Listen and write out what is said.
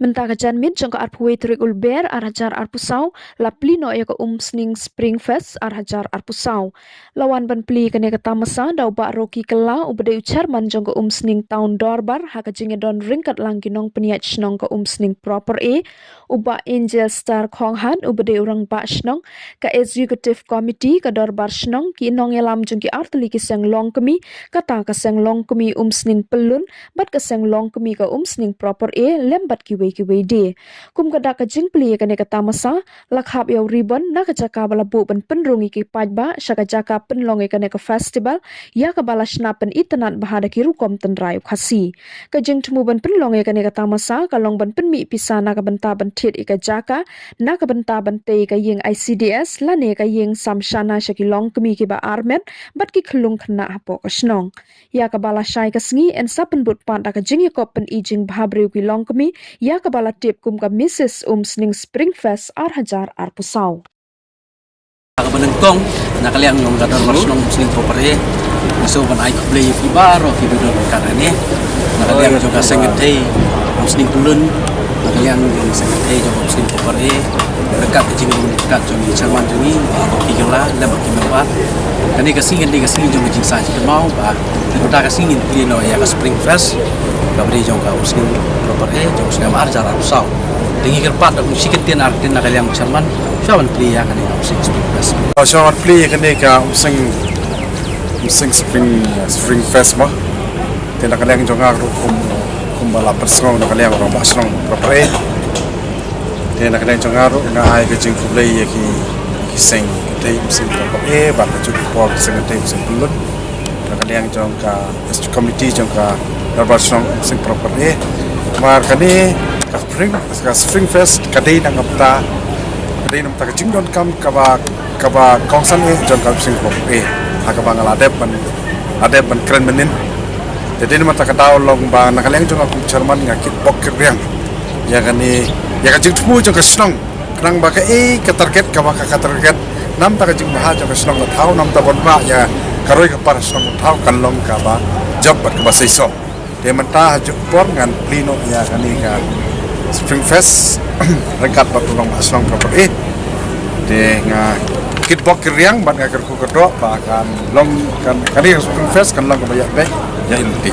Mentaka jan mit jongka arpui trik ulber arhajar arpusau laplino ya ke sning spring fest arhajar arpusau lawan ban pli kene kata masa dau ba roki kela ubade ucarman jongka sning town dorbar haka jinge don ringkat langginong peniat shnong ke sning proper uba angel star khonghan ubade urang ba shnong ka executive committee ka dorbar shnong ki nong elam jongki artli ki sang long kemi kata ka sang long kemi sning pelun bat ka sang long kemi ka sning proper lembat ki kiwede kum kada ka jingpli ka ne kata masa lakhap yaw ribbon na ka jaka bala bu ban penrungi ki pajba shaka jaka penlong ka ne ka festival ya ka bala shnapen itanat bahada ki rukom tenrai khasi ka jing tumu ban penlong ka ne kata masa ka long ban penmi pisana ka banta ban thit ka jaka na ka banta ban te ka yeng ICDS la ne ka yeng samshana shaki long kemi ki ba armet bat ki khlung khna hapo ka snong ya ka bala shai ka sngi en sapen but pan ka jing yakop pen ijing bhabriu ki long kemi ya kabala tip kum ka Mrs. Sning Springfest arhajar arpusau. Kabanentong nakaliang ng gador ng Sning Property so ban ay play ibaro kibido karane nakaliang juga sengete Sning Pulun nakaliang sengete juga Sning Property dekat jingin dekat jong Jerman joni kigela lebak kimewa kani kasingin jong jing sa jing mau ba kita kasingin pleno ya ka Springfest kabri jong ka Sning Property jong Sning arjar arpusau dingi kerpat musik tin artin nakaliang Jerman shawan play ya kani Sning Springfest shawan play kani ka Sing Springfest ma tin nakaliang jong aku kumbala persong nakaliang orang basrong Property tin nakaliang jong aku ngai ke jing play ya ki sing tay sing Property ba ka chu po sing tay sing pulun nakaliang jong ka committee jong ka Basrong Sing Property mar kani ka Springfest kadai nang apta kadai nam ta jing don kam kaba kongsan jong ka Sing Property hakaba ngaladep ban keren menin jadi ni mata kataw long ba nakaliang jong aku Jerman ngakit bok kriang ya kani ya ka jing tumu jong ka snong krang ba ka ka target kaba ka target nam ta jing baha jong ka snong thau nam ta bon ba ya karoi ka par snong thau kan long ka ba job bat ka ba seiso dia mentah jepor ngan plino ya kani ka Springfest rekat batulong aslang Property de nga kitbok kriang ban nga kerku kedok bahkan long kan kani Springfest kan long ka bayak be ya inti